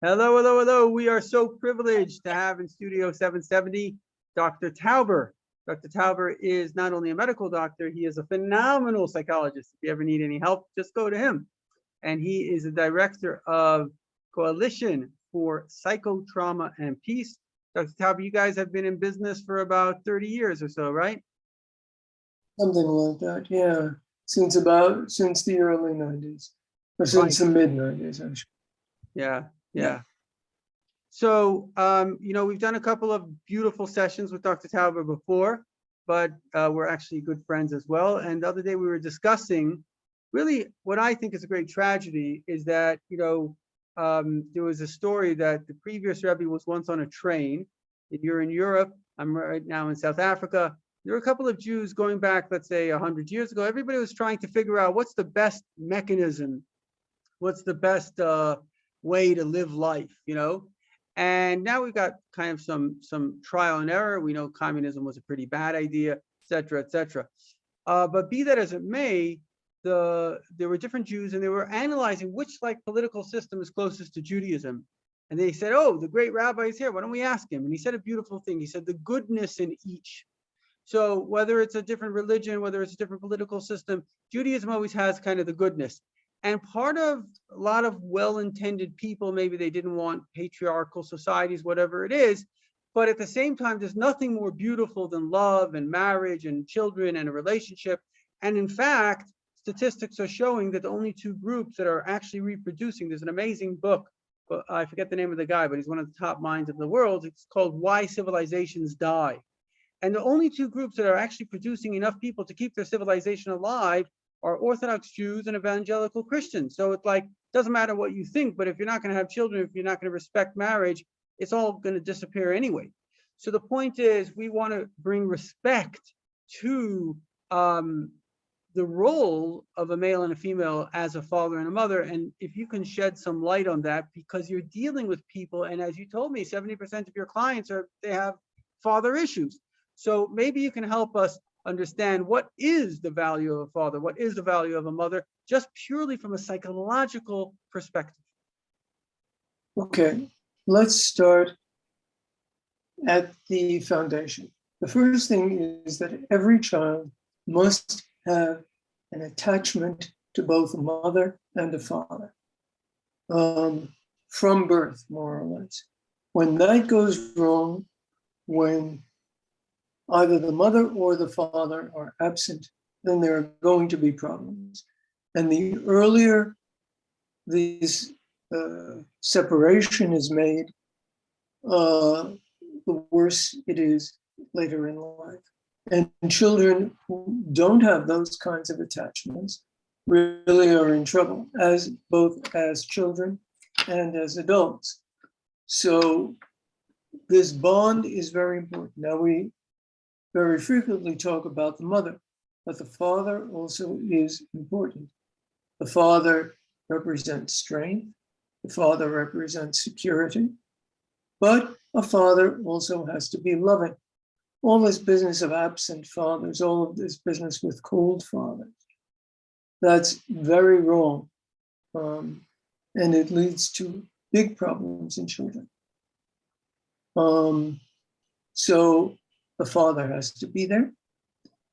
Hello, hello, hello. We are so privileged to have in Studio 770 Dr. Tauber. Dr. Tauber is not only a medical doctor, he is a phenomenal psychologist. If you ever need any help, just go to him. And he is the director of Coalition for Psychotrauma and Peace. Dr. Tauber, you guys have been in business for about 30 years or so, right? Something like that, yeah. Since the early 90s, or since the mid 90s, actually. Yeah. So, we've done a couple of beautiful sessions with Dr. Tauber before, but we're actually good friends as well. And the other day we were discussing really what I think is a great tragedy is that, there was a story that the previous Rebbe was once on a train. If you're in Europe, I'm right now in South Africa. There were a couple of Jews going back, let's say 100 years ago. Everybody was trying to figure out what's the best mechanism, what's the best way to live life, And now we've got kind of some trial and error. We know communism was a pretty bad idea, et cetera, et cetera. But be that as it may, there were different Jews and they were analyzing which political system is closest to Judaism. And they said, oh, the Great Rabbi is here. Why don't we ask him? And he said a beautiful thing. He said the goodness in each. So whether it's a different religion, whether it's a different political system, Judaism always has kind of the goodness. And part of a lot of well-intended people, maybe they didn't want patriarchal societies, whatever it is, but at the same time, there's nothing more beautiful than love and marriage and children and a relationship. And in fact, statistics are showing that the only two groups that are actually reproducing, there's an amazing book, but I forget the name of the guy, but he's one of the top minds of the world. It's called Why Civilizations Die. And the only two groups that are actually producing enough people to keep their civilization alive are Orthodox Jews and evangelical Christians. So it's doesn't matter what you think, but if you're not going to have children, if you're not going to respect marriage, it's all going to disappear anyway. So the point is, we want to bring respect to the role of a male and a female as a father and a mother. And if you can shed some light on that, because you're dealing with people, and as you told me, 70% of your clients they have father issues. So maybe you can help us understand what is the value of a father, what is the value of a mother, just purely from a psychological perspective. Okay, let's start at the foundation. The first thing is that every child must have an attachment to both a mother and a father from birth, more or less. When that goes wrong, when either the mother or the father are absent, then there are going to be problems. And the earlier this separation is made, the worse it is later in life. And children who don't have those kinds of attachments really are in trouble, both as children and as adults. So this bond is very important. Now, we very frequently talk about the mother, but the father also is important. The father represents strength. The father represents security. But a father also has to be loving. All this business of absent fathers, all of this business with cold fathers, that's very wrong. And it leads to big problems in children. So the father has to be there.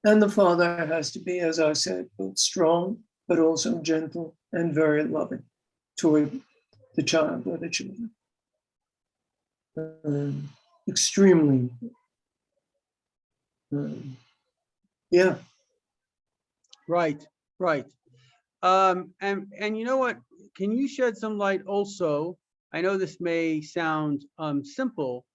And the father has to be, as I said, both strong, but also gentle and very loving toward the child or the children. Extremely. Yeah. Right. And you know what? Can you shed some light also? I know this may sound simple,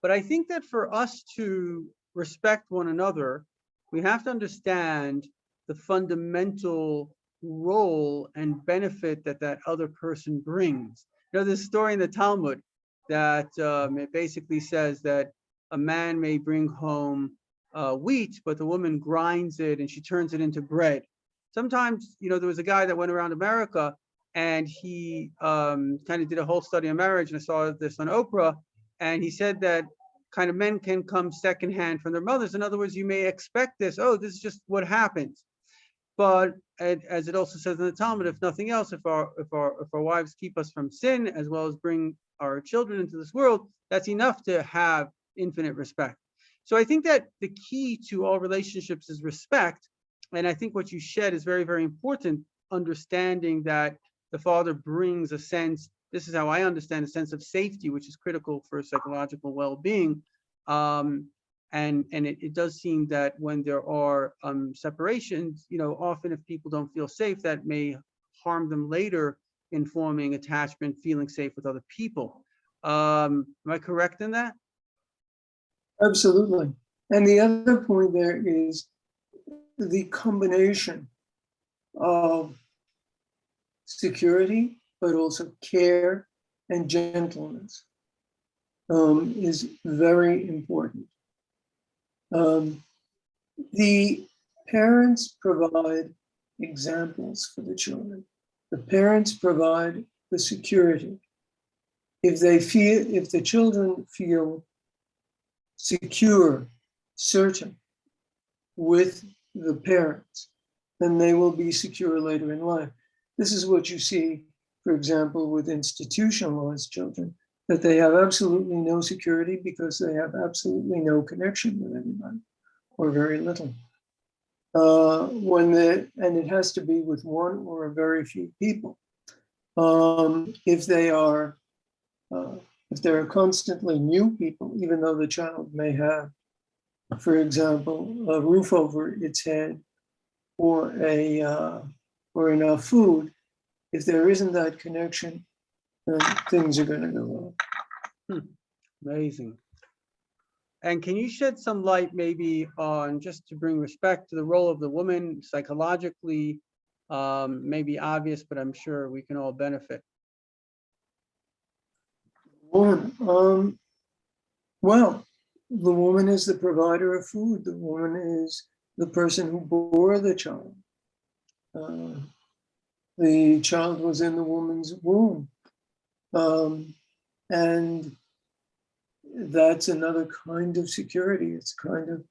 but I think that for us to respect one another, we have to understand the fundamental role and benefit that other person brings. There's a story in the Talmud that it basically says that a man may bring home wheat, but the woman grinds it and she turns it into bread. Sometimes, there was a guy that went around America and he kind of did a whole study on marriage, and I saw this on Oprah, and he said that kind of men can come secondhand from their mothers. In other words, you may expect this, oh, this is just what happens. But as it also says in the Talmud, if nothing else, if our wives keep us from sin as well as bring our children into this world, that's enough to have infinite respect. So I think that the key to all relationships is respect. And I think what you shed is very, very important, understanding that the father brings a sense, this is how I understand, a sense of safety, which is critical for psychological well-being. And it does seem that when there are separations, often if people don't feel safe, that may harm them later in forming attachment, feeling safe with other people. Am I correct in that? Absolutely. And the other point there is the combination of security, but also care and gentleness is very important. The parents provide examples for the children. The parents provide the security. If the children feel secure, certain with the parents, then they will be secure later in life. This is what you see, for example, with institutionalized children, that they have absolutely no security because they have absolutely no connection with anybody, or very little. And it has to be with one or a very few people. If there are constantly new people, even though the child may have, for example, a roof over its head or enough food, if there isn't that connection, then things are going to go wrong. Amazing. And can you shed some light maybe on, just to bring respect to the role of the woman psychologically, maybe obvious, but I'm sure we can all benefit. Woman, well, the woman is the provider of food. The woman is the person who bore the child. The child was in the woman's womb. And that's another kind of security. It's kind of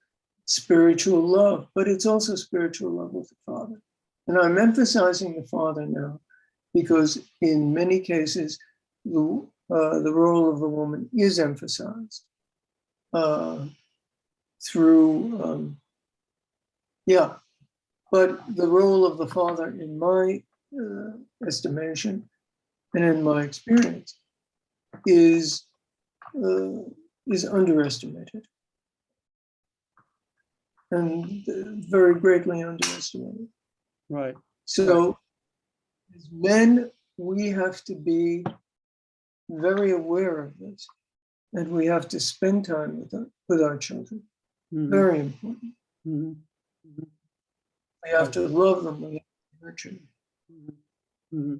spiritual love, but it's also spiritual love with the father. And I'm emphasizing the father now because in many cases, the role of the woman is emphasized but the role of the father, in my estimation and in my experience, is underestimated and very greatly underestimated. Right. So as men, we have to be very aware of this, and we have to spend time with our children. Mm-hmm. Very important. Mm-hmm. Mm-hmm. We have to love them. We have to nurture them. Mm-hmm. Mm-hmm.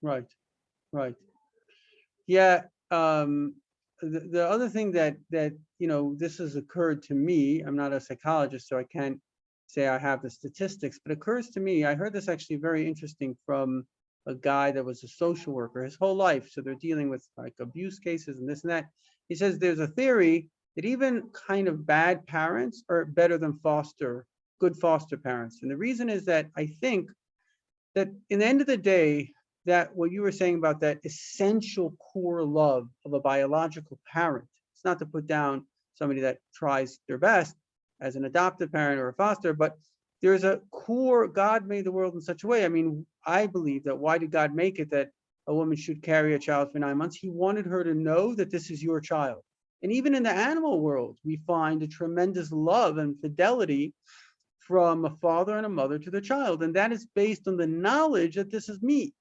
Right. Right. Yeah. The other thing that this has occurred to me. I'm not a psychologist, so I can't say I have the statistics, but it occurs to me. I heard this actually very interesting from a guy that was a social worker his whole life. So they're dealing with like abuse cases and this and that. He says there's a theory that even kind of bad parents are better than good foster parents. And the reason is that I think that in the end of the day, that what you were saying about that essential core love of a biological parent, it's not to put down somebody that tries their best as an adoptive parent or a foster, but there's a core, God made the world in such a way. I mean, I believe that why did God make it that a woman should carry a child for 9 months? He wanted her to know that this is your child. And even in the animal world, we find a tremendous love and fidelity from a father and a mother to the child. And that is based on the knowledge that this is me.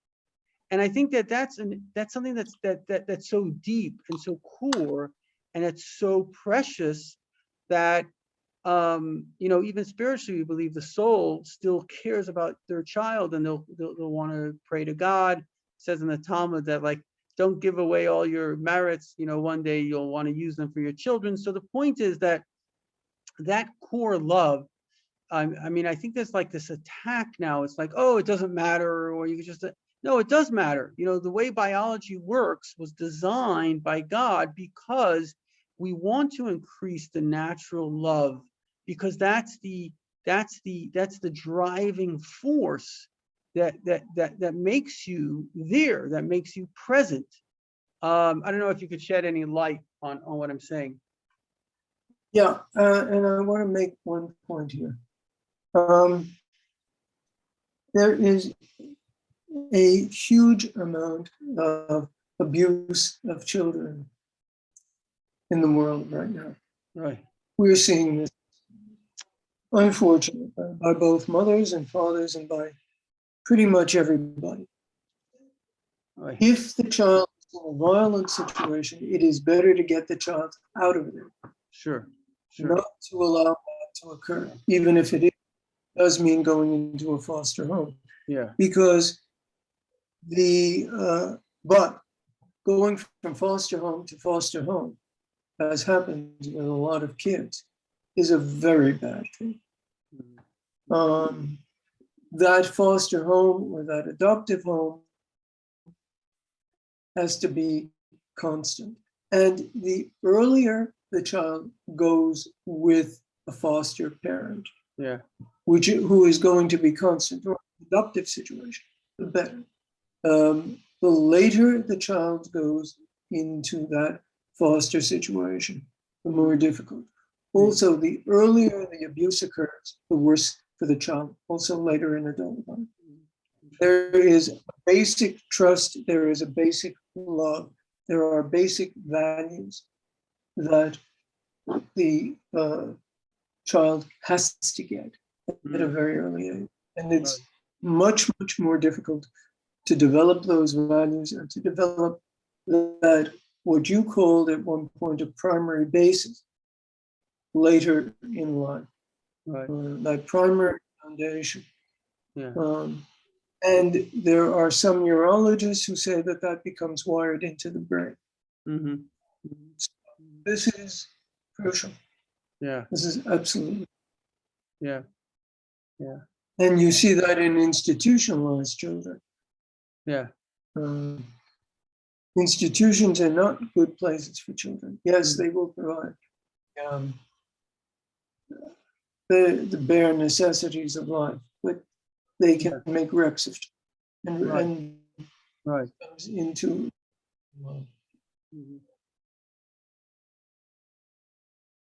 And I think that that's something that's so deep and so core, and it's so precious that even spiritually, we believe the soul still cares about their child, and they'll want to pray to God. It says in the Talmud that don't give away all your merits. One day you'll want to use them for your children. So the point is that core love. I mean, I think there's this attack now. It's oh, it doesn't matter, or you can just. No, it does matter. The way biology works was designed by God because we want to increase the natural love, because that's the that's the driving force that makes you there, that makes you present. I don't know if you could shed any light on what I'm saying. Yeah, and I want to make one point here. There is a huge amount of abuse of children in the world right now. Right. We're seeing this, unfortunately, by both mothers and fathers and by pretty much everybody. Right. If the child is in a violent situation, it is better to get the child out of there, Sure. not to allow that to occur, even if it does mean going into a foster home. Yeah. Because but going from foster home to foster home, as happens with a lot of kids, is a very bad thing. That foster home or that adoptive home has to be constant. And the earlier the child goes with a foster parent, Yeah. who is going to be constant, or adoptive situation, the better. The later the child goes into that foster situation, the more difficult. Also, the earlier the abuse occurs, the worse for the child, also later in adulthood. There is a basic trust, there is a basic love, there are basic values that the child has to get at a very early age. And it's much, much more difficult to develop those values and to develop that, what you called at one point, a primary basis later in life. Right. That primary foundation. Yeah. And there are some neurologists who say that that becomes wired into the brain. Mm-hmm. So this is crucial. Yeah. This is absolutely. Yeah. Yeah. And you see that in institutionalized children. Yeah. Institutions are not good places for children. Yes, they will provide the bare necessities of life, but they can make wrecks of children and comes into.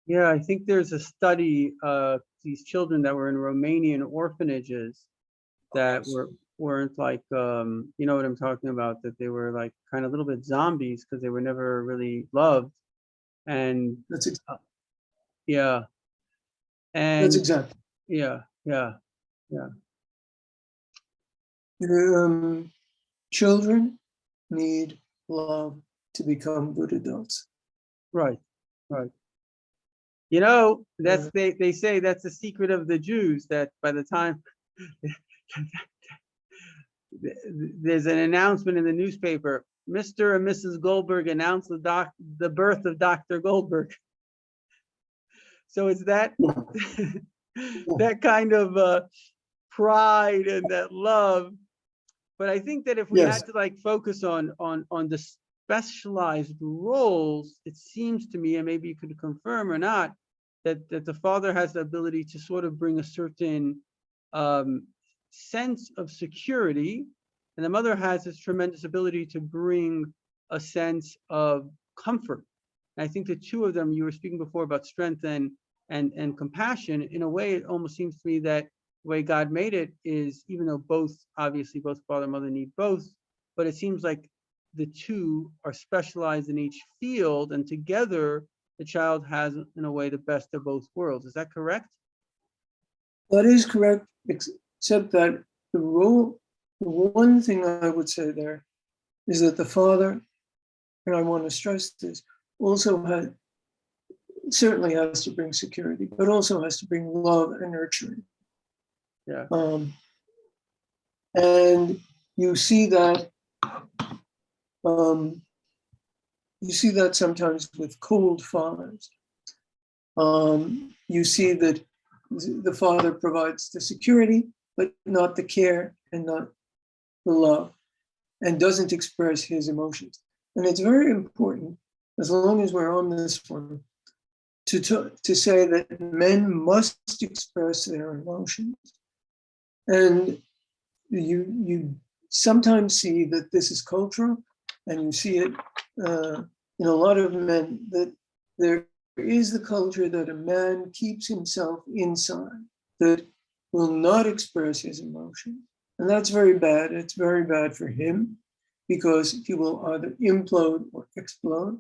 Yeah, I think there's a study of these children that were in Romanian orphanages that weren't like, you know what I'm talking about, that they were like kind of a little bit zombies because they were never really loved. And That's exactly. Yeah. And That's exactly. Yeah. Children need love to become good adults. Right. You know, that's they say that's the secret of the Jews, that by the time there's an announcement in the newspaper, Mr. and Mrs. Goldberg announced the birth of Dr. Goldberg. So it's that that kind of pride and that love. But I think that if we had to like focus on the specialized roles, it seems to me, and maybe you could confirm or not, that the father has the ability to sort of bring a certain sense of security, and the mother has this tremendous ability to bring a sense of comfort. And I think the two of them, you were speaking before about strength and compassion. In a way, it almost seems to me that the way God made it is, even though obviously both father and mother need both, but it seems like the two are specialized in each field, and together the child has, in a way, the best of both worlds. Is that correct? That is correct, except that the one thing I would say there is that the father, and I want to stress this, also certainly has to bring security, but also has to bring love and nurturing. Yeah. And you see that sometimes with cold fathers. You see that the father provides the security, but not the care and not the love, and doesn't express his emotions. And it's very important, as long as we're on this one, to say that men must express their emotions. And you sometimes see that this is cultural, and you see it in a lot of men, that there is the culture that a man keeps himself inside, that will not express his emotions. And that's very bad. It's very bad for him because he will either implode or explode.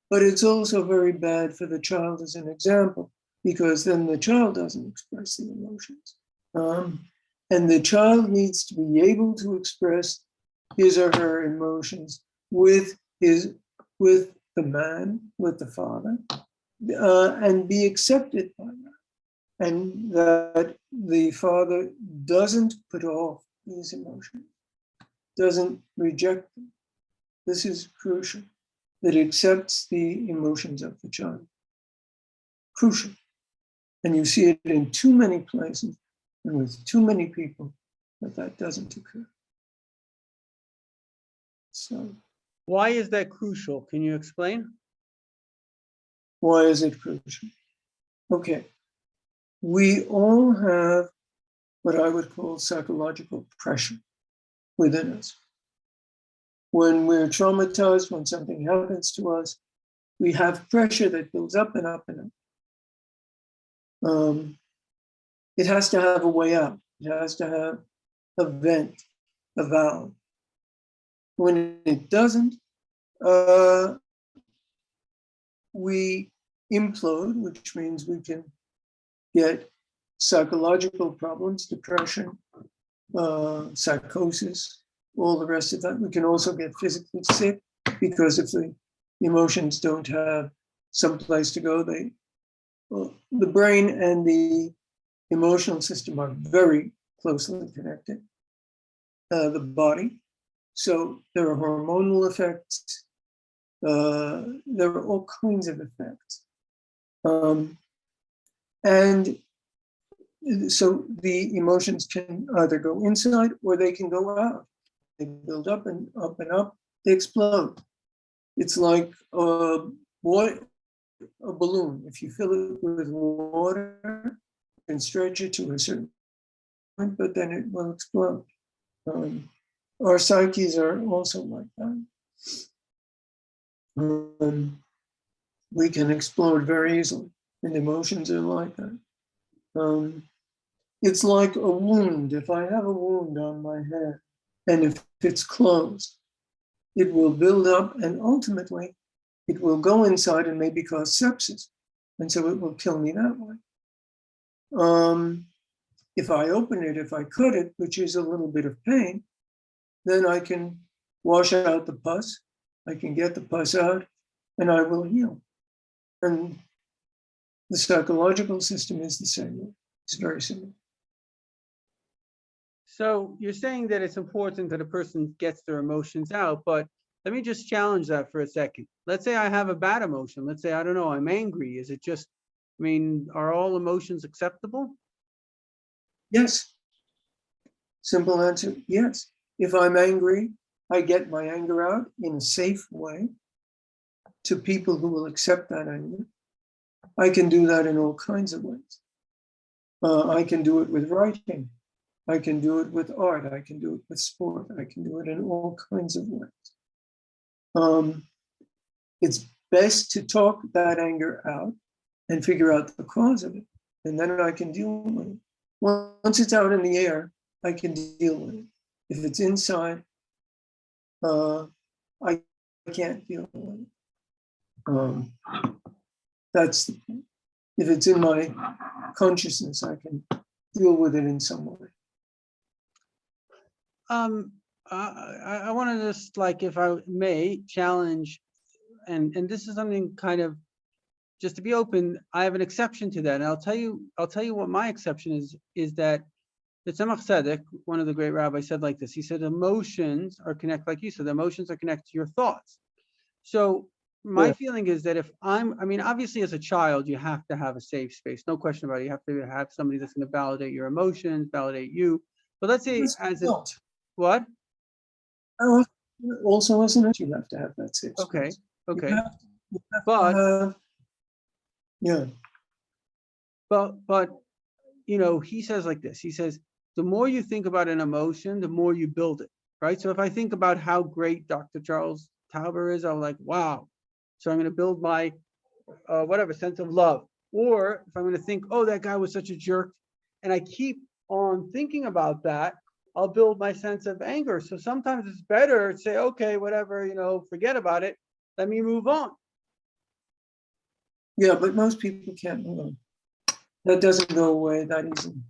But it's also very bad for the child as an example, because then the child doesn't express the emotions. And the child needs to be able to express his or her emotions with the man, with the father, and be accepted by that. And that the father doesn't put off these emotions, doesn't reject them. This is crucial, that it accepts the emotions of the child. Crucial. And you see it in too many places and with too many people that doesn't occur. So, Why is that crucial? Can you explain? why is it crucial? Okay. We all have what I would call psychological pressure within us. When we're traumatized, when something happens to us, we have pressure that builds up and up and up. It has to have a way out. It has to have a vent, a valve. When it doesn't, we implode, which means we can get psychological problems, depression, psychosis, all the rest of that. We can also get physically sick because if the emotions don't have some place to go, the brain and the emotional system are very closely connected, the body. So there are hormonal effects. There are all kinds of effects. And so the emotions can either go inside or they can go out. They build up and up and up, they explode. It's like a balloon. If you fill it with water, you can stretch it to a certain point, but then it will explode. Our psyches are also like that. We can explode very easily, and emotions are like that. It's like a wound. If I have a wound on my head, and if it's closed, it will build up, and ultimately, it will go inside and maybe cause sepsis, and so it will kill me that way. If I open it, if I cut it, which is a little bit of pain, then I can wash out the pus, I can get the pus out, and I will heal. And the psychological system is the same way. It's very similar. So you're saying that it's important that a person gets their emotions out, but let me just challenge that for a second. Let's say I have a bad emotion. Let's say, I don't know, I'm angry. Is it just, I mean, are all emotions acceptable? Yes. Simple answer, yes. If I'm angry, I get my anger out in a safe way to people who will accept that anger. I can do that in all kinds of ways. I can do it with writing. I can do it with art. I can do it with sport. I can do it in all kinds of ways. It's best to talk that anger out and figure out the cause of it. And then I can deal with it. Once it's out in the air, I can deal with it. If it's inside, I can't deal with it. That's the point. If it's in my consciousness, I can deal with it in some way. I want to just, like, if I may, challenge, and this is something kind of, just to be open, I have an exception to that, and I'll tell you what my exception is that the Tzemach Tzedek, one of the great rabbis, said like this. He said emotions are connected, like you said, emotions are connected to your thoughts. So my feeling is that if I mean, obviously as a child, you have to have a safe space, no question about it. You have to have somebody that's going to validate your emotions, validate you. But let's say what? Also, as an adult, you have to have that safe space. Okay. You have But to have Yeah. But he says like this. He says, the more you think about an emotion, the more you build it, right? So if I think about how great Dr. Charles Tauber is, I'm like, wow. So I'm going to build my whatever sense of love. Or if I'm going to think, oh, that guy was such a jerk, and I keep on thinking about that, I'll build my sense of anger. So sometimes it's better to say, okay, whatever, forget about it. Let me move on. Yeah, but most people can't move on. That doesn't go away that easily.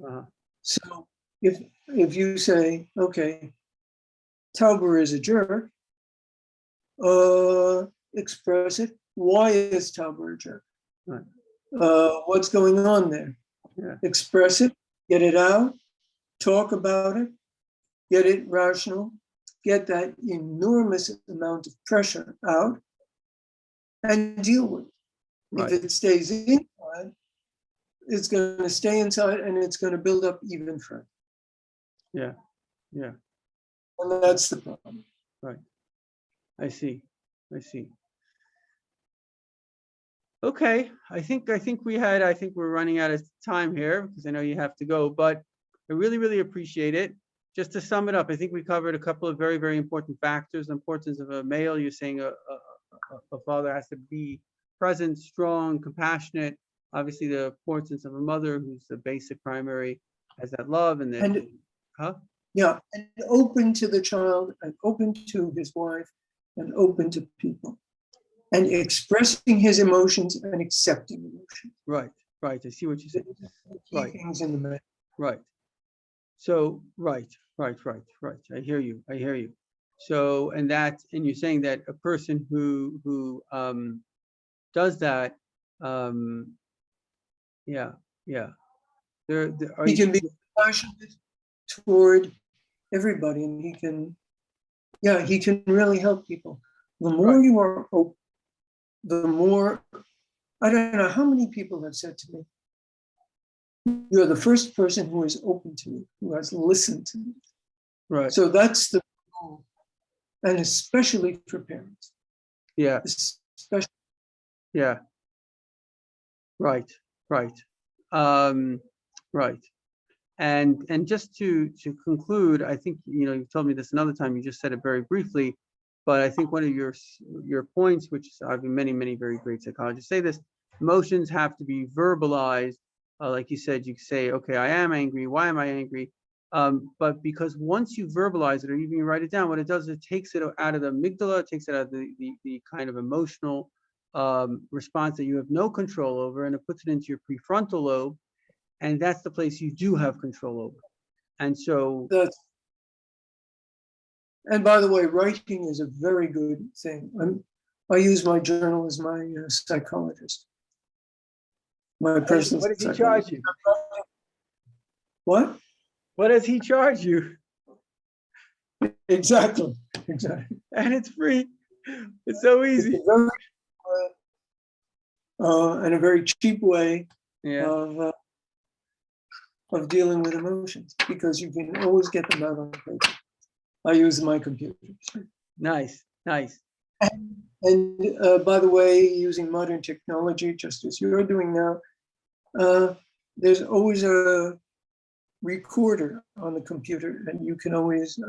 Uh-huh. So if you say, okay, Tauber is a jerk, express it. Why is Tauber a jerk? Right. What's going on there? Yeah. Express it, get it out, talk about it, get it rational, get that enormous amount of pressure out, and deal with it. Right. If it stays inside, it's going to stay inside and it's going to build up even further. Yeah. Yeah. And that's the problem. Right. I see. Okay. I think we're running out of time here because I know you have to go, but I really, really appreciate it. Just to sum it up, I think we covered a couple of very, very important factors. The importance of a male. You're saying a father has to be present, strong, compassionate. Obviously, the importance of a mother who's the basic primary, has that love and yeah, and open to the child, and open to his wife, and open to people, and expressing his emotions and accepting emotions. Right. I see what you said. Right. Things in the middle. Right. So right. I hear you. So and you're saying that a person who does that, yeah. He can be passionate toward everybody, and he can really help people. The more you are open, the more, I don't know how many people have said to me, you're the first person who is open to me, who has listened to me. Right. So that's the goal, and especially for parents. Yeah. Especially. Yeah. Right. Right. And just to conclude, I think you told me this another time. You just said it very briefly, but I think one of your points, which I've many very great psychologists say this: emotions have to be verbalized. Like you said, you say, okay, I am angry. Why am I angry? But because once you verbalize it, or even you write it down, what it does is it takes it out of the amygdala, it takes it out of the kind of emotional response that you have no control over, and it puts it into your prefrontal lobe. And that's the place you do have control over. And so and by the way, writing is a very good thing. I use my journal as my psychologist. My personal what does he charge you? What? What does he charge you? Exactly. And it's free. It's so easy. It's and a very cheap way of dealing with emotions, because you can always get them out on paper. I use my computer. Nice. And by the way, using modern technology, just as you're doing now, there's always a recorder on the computer, and you can always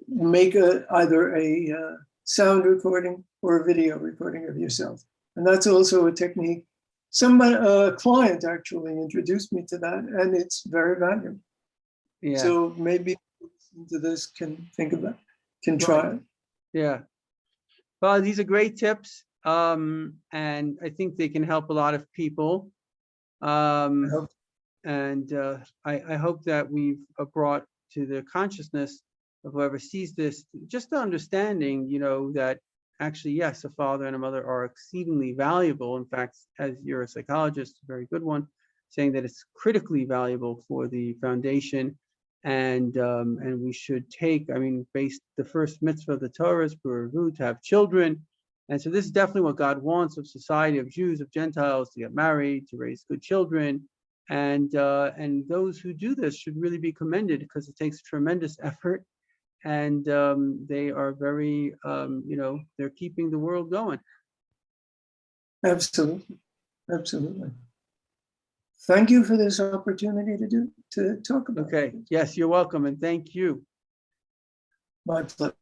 make either a sound recording or a video recording of yourself. And that's also a technique. A client actually introduced me to that, and it's very valuable. Yeah. So maybe to this can try it. Yeah. Well, these are great tips, and I think they can help a lot of people. And I hope that we've brought to the consciousness of whoever sees this just the understanding, that actually, yes, a father and a mother are exceedingly valuable. In fact, as you're a psychologist, a very good one, saying that it's critically valuable for the foundation. And we should take, the first mitzvah of the Torah is to have children. And so this is definitely what God wants of society, of Jews, of Gentiles, to get married, to raise good children. And those who do this should really be commended, because it takes tremendous effort. And they are very, they're keeping the world going. Absolutely. Absolutely. Thank you for this opportunity to talk about Okay, it. yes, you're welcome, and thank you. My pleasure.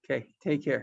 Okay, take care.